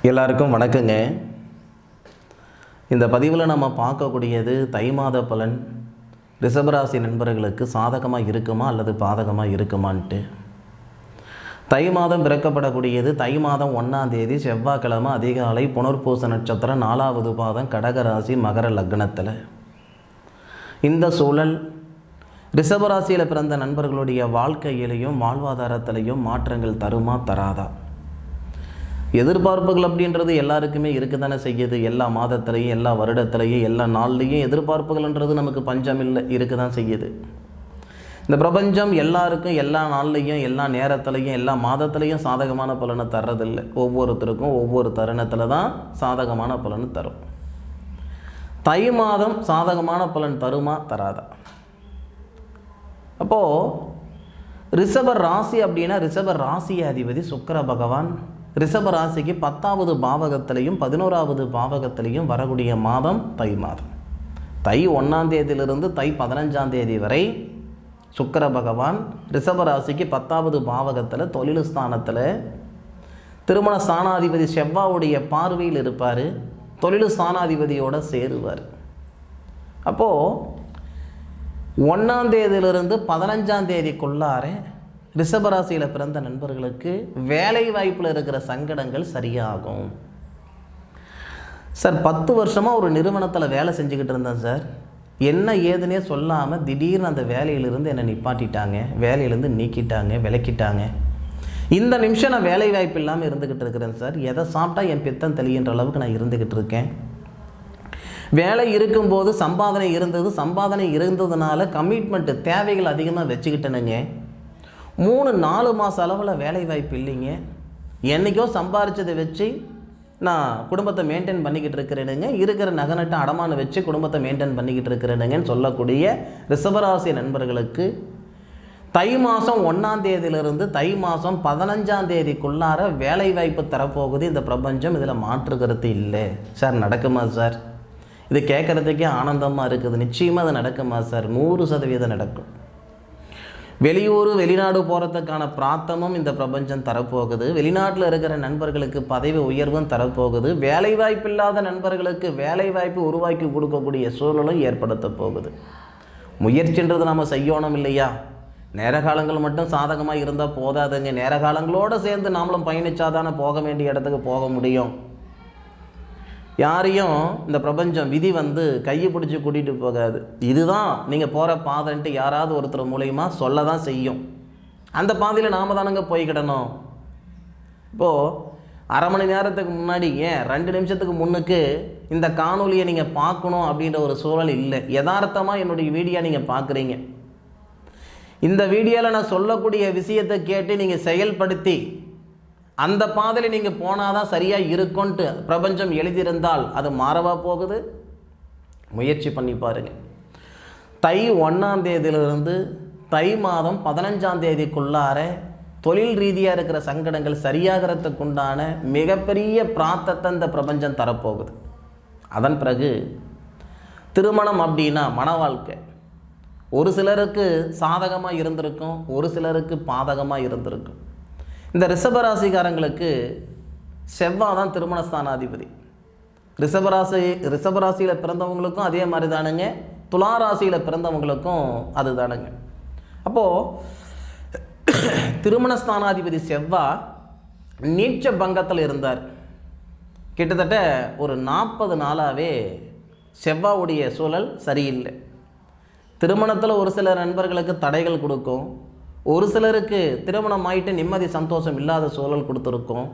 எல்லாருக்கும் வணக்கங்க. இந்த பதிவில் நம்ம பார்க்கக்கூடியது தை மாத பலன் ரிஷபராசி நண்பர்களுக்கு சாதகமாக இருக்குமா அல்லது பாதகமாக இருக்குமான்ட்டு. தை மாதம் பிறக்கப்படக்கூடியது தை மாதம் 1ஆம் தேதி செவ்வாய்க்கிழமை அதிகாலை புனர்பூச நட்சத்திரம் 4வது பாதம் கடகராசி மகர லக்னத்தில். இந்த சூழல் ரிஷபராசியில் பிறந்த நண்பர்களுடைய வாழ்க்கையிலையும் வாழ்வாதாரத்திலையும் மாற்றங்கள் தருமா தராதா? எதிர்பார்ப்புகள் அப்படின்றது எல்லாருக்குமே இருக்க தானே செய்யுது. எல்லா மாதத்துலேயும் எல்லா வருடத்துலேயும் எல்லா நாள்லேயும் எதிர்பார்ப்புகள்ன்றது நமக்கு பஞ்சம் இல்லை, இருக்க தான் செய்யுது. இந்த பிரபஞ்சம் எல்லாருக்கும் எல்லா நாள்லேயும் எல்லா நேரத்துலையும் எல்லா மாதத்துலேயும் சாதகமான பலனை தர்றதில்லை. ஒவ்வொருத்தருக்கும் ஒவ்வொரு தருணத்தில் தான் சாதகமான பலன் தரும். தை மாதம் சாதகமான பலன் தருமா தராதா? அப்போது ரிஷப ராசி அப்படின்னா ரிஷப ராசி அதிபதி சுக்கிர பகவான் ரிஷப ராசிக்கு 10வது பாவகத்திலையும் 11வது பாவகத்திலையும் வரக்கூடிய மாதம் தை மாதம். தை 1ஆம் தேதியிலிருந்து தை 15ஆம் தேதி வரை சுக்கிர பகவான் ரிஷப ராசிக்கு 10வது பாவகத்தில் தொழில் ஸ்தானத்தில் திருமண ஸ்தானாதிபதி செவ்வாவுடைய பார்வையில் இருப்பார். தொழில் ஸ்தானாதிபதியோடு சேருவார். அப்போது 1ஆம் தேதியிலிருந்து 15ஆம் தேதிக்குள்ளார ரிஷபராசியில் பிறந்த நண்பர்களுக்கு வேலை வாய்ப்பில் இருக்கிற சங்கடங்கள் சரியாகும். சார் 10 வருஷமாக ஒரு நிறுவனத்தில் வேலை செஞ்சுக்கிட்டு இருந்தேன் சார், என்ன ஏதுன்னே சொல்லாமல் திடீர்னு அந்த வேலையிலிருந்து என்னை நிப்பாட்டிட்டாங்க, வேலையிலேருந்து நீக்கிட்டாங்க, விலக்கிட்டாங்க. இந்த நிமிஷம் நான் வேலை வாய்ப்பு இல்லாமல் இருந்துக்கிட்டு இருக்கிறேன் சார். எதை சாப்பிட்டா என் பித்தம் தெளிகின்ற அளவுக்கு நான் இருந்துக்கிட்டு இருக்கேன். வேலை இருக்கும்போது சம்பாதனை இருந்தது, சம்பாதனை இருந்ததுனால கமிட்மெண்ட்டு தேவைகள் அதிகமாக வச்சுக்கிட்டேனுங்க. 3-4 மாத அளவில் வேலை வாய்ப்பு இல்லைங்க. என்றைக்கோ சம்பாரித்ததை வச்சு நான் குடும்பத்தை மெயின்டைன் பண்ணிக்கிட்டு இருக்கிறேனுங்க, இருக்கிற நகநட்டை அடமானம் வச்சு குடும்பத்தை மெயின்டைன் பண்ணிக்கிட்டு இருக்கிறேனுங்கன்னு சொல்லக்கூடிய ரிஷபராசி நண்பர்களுக்கு தை மாதம் 1ஆம் தேதியிலிருந்து தை மாதம் 15ஆம் தேதிக்குள்ளார வேலை வாய்ப்பு தரப்போகுது இந்த பிரபஞ்சம். இதில் மாற்று கருத்து இல்லை. சார் நடக்குமா சார்? இது கேட்குறதுக்கே ஆனந்தமாக இருக்குது. நிச்சயமாக அது நடக்குமா சார்? 100% நடக்கும். வெளியூர் வெளிநாடு போகிறதுக்கான பிரார்த்தமும் இந்த பிரபஞ்சம் தரப்போகுது. வெளிநாட்டில் இருக்கிற நண்பர்களுக்கு பதவி உயர்வும் தரப்போகுது. வேலைவாய்ப்பு இல்லாத நண்பர்களுக்கு வேலைவாய்ப்பு உருவாக்கி கொடுக்கக்கூடிய சூழலும் ஏற்படுத்த போகுது. முயற்சின்றது நம்ம செய்யணும் இல்லையா? நேர காலங்கள் மட்டும் சாதகமாக இருந்தால் போதாதுங்க. நேர காலங்களோடு சேர்ந்து நாமளும் பயணித்தாதானே போக வேண்டிய இடத்துக்கு போக முடியும். யாரையும் இந்த பிரபஞ்சம் விதி கையை பிடிச்சி கூட்டிகிட்டு போகாது. இதுதான் நீங்கள் போகிற பாதைன்ட்டு யாராவது ஒருத்தர் மூலயமா சொல்ல தான் செய்யும். அந்த பாதையில் நாம் தானங்க போய்க்கிடணும். இப்போது அரை மணி நேரத்துக்கு முன்னாடி, ஏன் 2 நிமிஷத்துக்கு முன்னுக்கு இந்த காணொலியை நீங்கள் பார்க்கணும் அப்படின்ற ஒரு சூழல் இல்லை. யதார்த்தமாக என்னுடைய வீடியோ நீங்கள் பார்க்குறீங்க. இந்த வீடியோவில் நான் சொல்லக்கூடிய விஷயத்தை கேட்டு நீங்கள் செயல்படுத்தி அந்த பாதையில் நீங்கள் போனால் தான் சரியாக இருக்கும்ன்ட்டு பிரபஞ்சம் எழுதியிருந்தால் அது மாறவா போகுது? முயற்சி பண்ணி பாருங்கள். தை 1ஆம் தேதியிலிருந்து தை மாதம் 15ஆம் தேதிக்குள்ளார தொழில் ரீதியாக இருக்கிற சங்கடங்கள் சரியாகிறதுக்குண்டான மிகப்பெரிய பிரார்த்தத்தை இந்த பிரபஞ்சம் தரப்போகுது. அதன் பிறகு திருமணம் அப்படின்னா மன வாழ்க்கை ஒரு சிலருக்கு சாதகமாக இருந்திருக்கும், ஒரு சிலருக்கு பாதகமாக இருந்திருக்கும். இந்த ரிஷபராசிக்காரங்களுக்கு செவ்வாய் தான் திருமணஸ்தானாதிபதி. ரிஷபராசியில் பிறந்தவங்களுக்கும் அதே மாதிரி தானுங்க, துளாராசியில் பிறந்தவங்களுக்கும் அது தானுங்க. அப்போது திருமணஸ்தானாதிபதி செவ்வாய் நீச்ச பங்கத்தில் இருந்தார். கிட்டத்தட்ட ஒரு 40 நாளாகவே செவ்வாவுடைய சூழல் சரியில்லை. திருமணத்தில் ஒரு சில நண்பர்களுக்கு தடைகள் கொடுக்கும், ஒரு சிலருக்கு திருமணம் ஆகிட்டு நிம்மதி சந்தோஷம் இல்லாத சூழல் கொடுத்துருக்கோம்.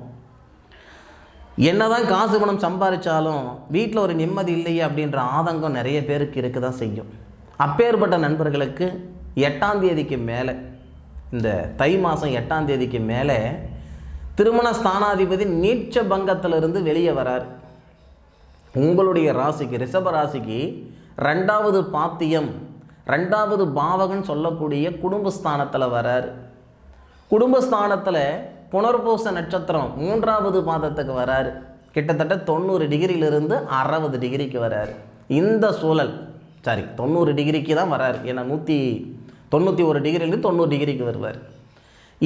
என்னதான் காசு பணம் சம்பாதிச்சாலும் வீட்டில் ஒரு நிம்மதி இல்லையே அப்படின்ற ஆதங்கம் நிறைய பேருக்கு இருக்க தான் செய்யும். அப்பேற்பட்ட நண்பர்களுக்கு 8ஆம் தேதிக்கு மேலே, இந்த தை மாதம் 8ஆம் தேதிக்கு மேலே திருமண ஸ்தானாதிபதி நீச்ச பங்கத்திலிருந்து வெளியே வரார். உங்களுடைய ராசிக்கு ரிஷப ராசிக்கு 2வது பாத்தியம் 2வது பாவகன் சொல்லக்கூடிய குடும்பஸ்தானத்தில் வரார். குடும்பஸ்தானத்தில் புனர்பூச நட்சத்திரம் 3வது பாதத்துக்கு வரார். கிட்டத்தட்ட 90 டிகிரியிலிருந்து 60 டிகிரிக்கு வரார். இந்த சூழல் 90 டிகிரிக்கு தான் வரார். ஏன்னா 191 டிகிரிலேருந்து 90 டிகிரிக்கு வருவார்.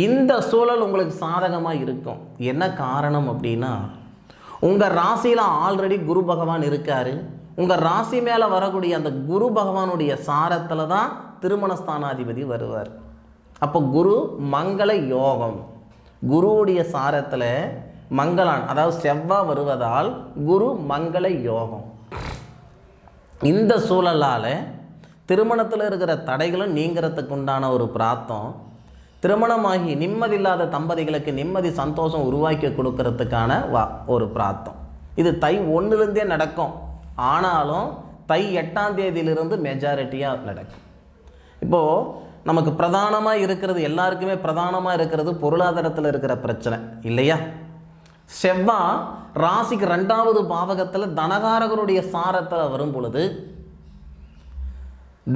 இந்த சூழல் உங்களுக்கு சாதகமாக இருக்கும். என்ன காரணம் அப்படின்னா, உங்கள் ராசியில் ஆல்ரெடி குரு பகவான் இருக்கார். உங்கள் ராசி மேலே வரக்கூடிய அந்த குரு பகவானுடைய சாரத்தில் தான் திருமணஸ்தானாதிபதி வருவார். அப்போ குரு மங்கள யோகம். குருவுடைய சாரத்தில் மங்களான், அதாவது செவ்வாய் வருவதால் குரு மங்கள யோகம். இந்த சூழலால் திருமணத்தில் இருக்கிற தடைகளும் நீங்கிறதுக்கு உண்டான ஒரு பிரார்த்தம், திருமணமாகி நிம்மதி இல்லாத தம்பதிகளுக்கு நிம்மதி சந்தோஷம் உருவாக்கி கொடுக்கறதுக்கான ஒரு பிரார்த்தம். இது தை 1லேருந்தே நடக்கும். ஆனாலும் தை 8ஆம் தேதியிலிருந்து மெஜாரிட்டியாக நடக்கும். இப்போது நமக்கு பிரதானமாக இருக்கிறது, எல்லாருக்குமே பிரதானமாக இருக்கிறது பொருளாதாரத்தில் இருக்கிற பிரச்சனை இல்லையா? செவ்வாய் ராசிக்கு 2வது பாவகத்தில் தனகாரகனுடைய சாரத்தில் வரும் பொழுது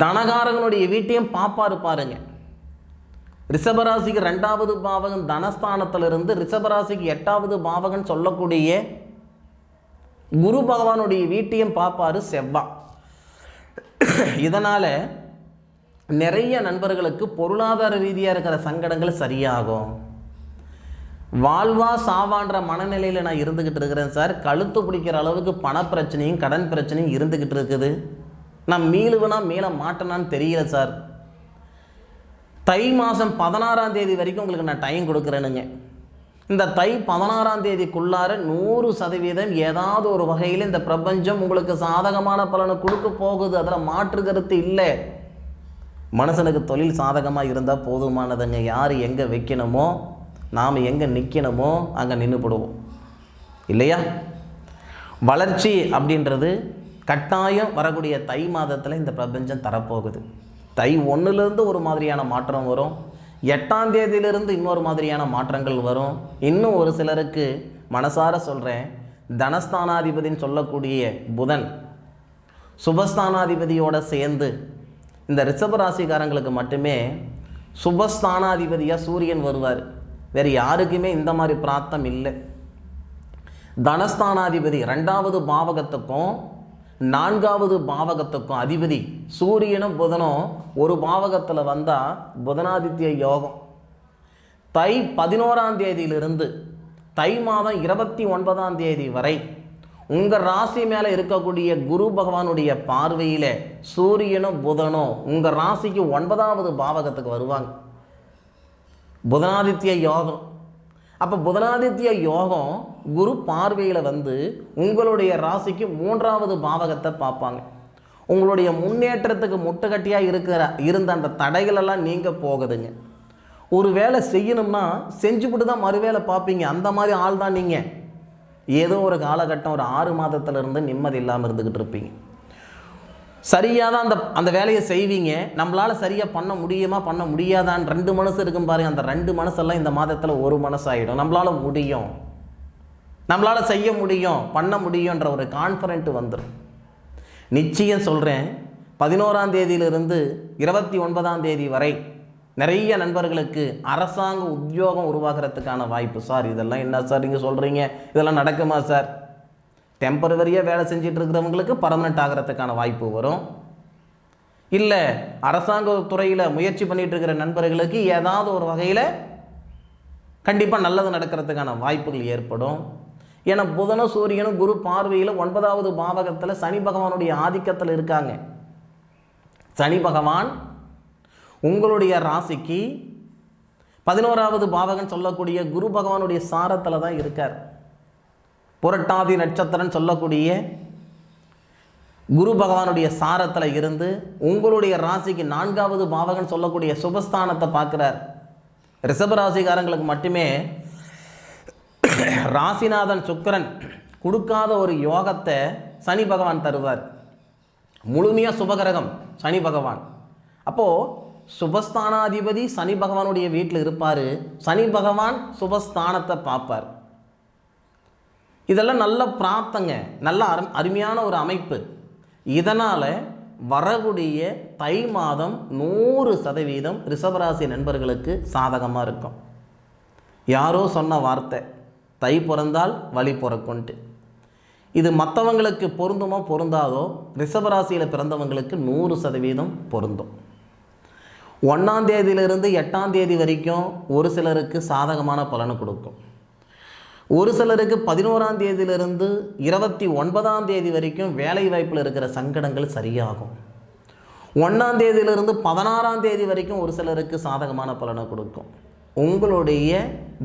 தனகாரகனுடைய வீட்டையும் பாப்பாரு பாருங்க. ரிஷபராசிக்கு 2வது பாவகன் தனஸ்தானத்திலிருந்து ரிஷபராசிக்கு 8வது பாவகன் சொல்லக்கூடிய குரு பகவானுடைய வீட்டையும் பார்ப்பாரு செவ்வாய். இதனால் நிறைய நண்பர்களுக்கு பொருளாதார ரீதியாக இருக்கிற சங்கடங்கள் சரியாகும். வாழ்வா சாவான்ற மனநிலையில் நான் இருந்துக்கிட்டு இருக்கிறேன் சார், கழுத்து பிடிக்கிற அளவுக்கு பண பிரச்சனையும் கடன் பிரச்சனையும் இருந்துக்கிட்டு இருக்குது, நான் மீளுவனா மீள மாட்டேனான்னு தெரியல சார். தை மாதம் 16ஆம் தேதி வரைக்கும் உங்களுக்கு நான் டைம் கொடுக்குறேனுங்க. இந்த தை 16ஆம் தேதிக்குள்ளார 100% ஏதாவது ஒரு வகையில் இந்த பிரபஞ்சம் உங்களுக்கு சாதகமான பலனை கொடுக்க போகுது. அதில் மாற்று கருத்து இல்லை. மனுஷனுக்கு தொழில் சாதகமாக இருந்தால் போதுமானதுங்க. யார் எங்கே வைக்கணுமோ, நாம் எங்கே நிற்கணுமோ அங்கே நின்றுபடுவோம் இல்லையா? வளர்ச்சி அப்படின்றது கட்டாயம் வரக்கூடிய தை மாதத்தில் இந்த பிரபஞ்சம் தரப்போகுது. தை 1லேருந்து ஒரு மாதிரியான மாற்றம் வரும், 8ஆம் தேதியிலிருந்து இன்னொரு மாதிரியான மாற்றங்கள் வரும். இன்னும் ஒரு சிலருக்கு மனசார சொல்கிறேன், தனஸ்தானாதிபதின்னு சொல்லக்கூடிய புதன் சுபஸ்தானாதிபதியோடு சேர்ந்து இந்த ரிஷபராசிக்காரங்களுக்கு மட்டுமே சுபஸ்தானாதிபதியாக சூரியன் வருவார். வேறு யாருக்குமே இந்த மாதிரி பிரார்த்தம் இல்லை. தனஸ்தானாதிபதி 2வது பாவகத்துக்கும் 4வது பாவகத்துக்கும் அதிபதி சூரியனும் புதனும் ஒரு பாவகத்தில் வந்தால் புதனாதித்ய யோகம். தை 11ஆம் தேதியிலிருந்து தை மாதம் 29ஆம் தேதி வரை உங்கள் ராசி மேலே இருக்கக்கூடிய குரு பகவானுடைய பார்வையில் சூரியனும் புதனும் உங்கள் ராசிக்கு 9வது பாவகத்துக்கு வருவாங்க. புதனாதித்ய யோகம். அப்போ புதனாதித்ய யோகம் குரு பார்வையில் வந்து உங்களுடைய ராசிக்கு 3வது பாவகத்தை பார்ப்பாங்க. உங்களுடைய முன்னேற்றத்துக்கு முட்டுக்கட்டியாக இருந்த அந்த தடைகளெல்லாம் நீங்கள் போகுதுங்க. ஒரு வேலை செய்யணும்னா செஞ்சுவிட்டு தான் மறுவேளை பார்ப்பீங்க. அந்த மாதிரி ஆள் தான் நீங்கள். ஏதோ ஒரு காலகட்டம் ஒரு 6 மாதத்துலேருந்து நிம்மதி இல்லாமல் இருந்துக்கிட்டு இருப்பீங்க. சரியாக தான் அந்த வேலையை செய்வீங்க. நம்மளால் சரியாக பண்ண முடியுமா பண்ண முடியாதான்னு 2 மனசு இருக்கும் பாருங்கள். அந்த 2 மனசெல்லாம் இந்த மாதத்தில் ஒரு மனசாகிடும். நம்மளால் முடியும், நம்மளால் செய்ய முடியும், பண்ண முடியுன்ற ஒரு கான்ஃபிடென்ட் வந்துடும். நிச்சயம் சொல்கிறேன், 11ஆம் தேதியிலிருந்து 29ஆம் தேதி வரை நிறைய நண்பர்களுக்கு அரசாங்க உத்தியோகம் உருவாகிறதுக்கான வாய்ப்பு. சார் இதெல்லாம் என்ன சார் நீங்கள் சொல்கிறீங்க, இதெல்லாம் நடக்குமா சார்? டெம்பரவரியாக வேலை செஞ்சுட்டு இருக்கிறவங்களுக்கு பர்மனெண்ட் ஆகிறதுக்கான வாய்ப்பு வரும். இல்லை அரசாங்க துறையில் முயற்சி பண்ணிகிட்டு இருக்கிற நண்பர்களுக்கு ஏதாவது ஒரு வகையில் கண்டிப்பாக நல்லது நடக்கிறதுக்கான வாய்ப்புகள் ஏற்படும். ஏன்னா புதனும் சூரியனும் குரு பார்வையில் 9வது பாவகத்தில் சனி பகவானுடைய ஆதிக்கத்தில் இருக்காங்க. சனி பகவான் உங்களுடைய ராசிக்கு 11வது பாவகன் சொல்லக்கூடிய குரு பகவானுடைய சாரத்தில் தான் இருக்கார். புரட்டாதி நட்சத்திரம் சொல்லக்கூடிய குரு பகவானுடைய சாரத்தில் இருந்து உங்களுடைய ராசிக்கு 4வது பாவகன் சொல்லக்கூடிய சுபஸ்தானத்தை பார்க்குறார். ரிஷபராசிக்காரங்களுக்கு மட்டுமே ராசிநாதன் சுக்கிரன் கொடுக்காத ஒரு யோகத்தை சனி பகவான் தருவார். முழுமையாக சுபகிரகம் சனி பகவான். அப்போது சுபஸ்தானாதிபதி சனி பகவானுடைய வீட்டில் இருப்பார். சனி பகவான் சுபஸ்தானத்தை பார்ப்பார். இதெல்லாம் நல்ல பிரார்த்தங்க, நல்ல அருமையான ஒரு அமைப்பு. இதனால் வரக்கூடிய தை மாதம் 100% ரிஷபராசி நண்பர்களுக்கு சாதகமாக இருக்கும். யாரோ சொன்ன வார்த்தை, தை பிறந்தால் வழி பிறக்கும்ட்டு. இது மற்றவங்களுக்கு பொருந்துமோ பொருந்தாதோ, ரிஷபராசியில் பிறந்தவங்களுக்கு 100% பொருந்தும். 1ஆம் தேதியிலிருந்து 8ஆம் தேதி வரைக்கும் ஒரு சிலருக்கு சாதகமான பலனை கொடுக்கும். ஒரு சிலருக்கு 11ஆம் தேதியிலிருந்து 29ஆம் தேதி வரைக்கும் வேலை வாய்ப்பில் இருக்கிற சங்கடங்கள் சரியாகும். 1ஆம் தேதியிலிருந்து 16ஆம் தேதி வரைக்கும் ஒரு சிலருக்கு சாதகமான பலனை கொடுக்கும். உங்களுடைய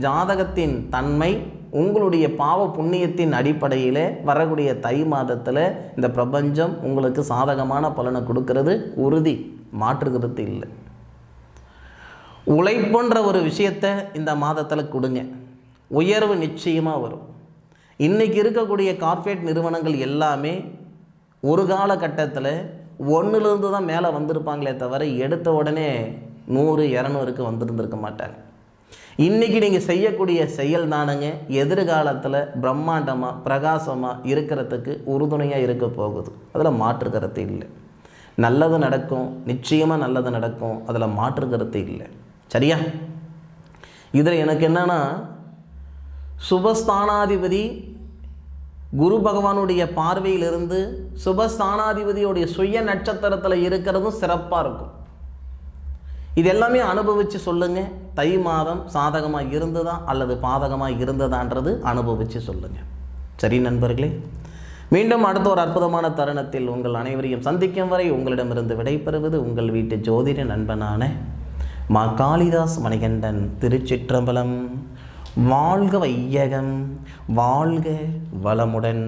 ஜாதகத்தின் தன்மை, உங்களுடைய பாவ புண்ணியத்தின் அடிப்படையில் வரக்கூடிய தை மாதத்தில் இந்த பிரபஞ்சம் உங்களுக்கு சாதகமான பலனை கொடுக்கறது உறுதி, மாற்றுகிறது இல்லை. உழைப்புன்ற ஒரு விஷயத்தை இந்த மாதத்தில் கொடுங்க, உயர்வு நிச்சயமாக வரும். இன்றைக்கி இருக்கக்கூடிய கார்ப்பரேட் நிறுவனங்கள் எல்லாமே ஒரு காலகட்டத்தில் 1லேருந்து தான் மேலே வந்திருப்பாங்களே தவிர எடுத்த உடனே 100, 200க்கு வந்திருந்திருக்க மாட்டாங்க. இன்றைக்கி நீங்கள் செய்யக்கூடிய செயல் தானுங்க எதிர்காலத்தில் பிரம்மாண்டமாக பிரகாசமாக இருக்கிறதுக்கு உறுதுணையாக இருக்க போகுது. அதில் மாற்று கருத்து இல்லை. நல்லது நடக்கும், நிச்சயமாக நல்லது நடக்கும், அதில் மாற்று கருத்து இல்லை. சரியா? இதில் எனக்கு என்னென்னா, சுபஸ்தானாதிபதி குரு பகவானுடைய பார்வையிலிருந்து சுபஸ்தானாதிபதியோடைய சுய நட்சத்திரத்தில் இருக்கிறதும் சிறப்பாக இருக்கும். இது எல்லாமே அனுபவித்து சொல்லுங்கள். தை மாதம் சாதகமாக இருந்ததா அல்லது பாதகமாக இருந்ததான்றது அனுபவித்து சொல்லுங்கள். சரி நண்பர்களே, மீண்டும் அடுத்த ஒரு அற்புதமான தருணத்தில் உங்கள் அனைவரையும் சந்திக்கும் வரை உங்களிடமிருந்து விடைபெறுவது உங்கள் வீட்டு ஜோதிட நண்பனான மா காளிதாஸ் மணிகண்டன். திருச்சிற்றம்பலம். வாழ்க வையகம், வாழ்க வளமுடன்.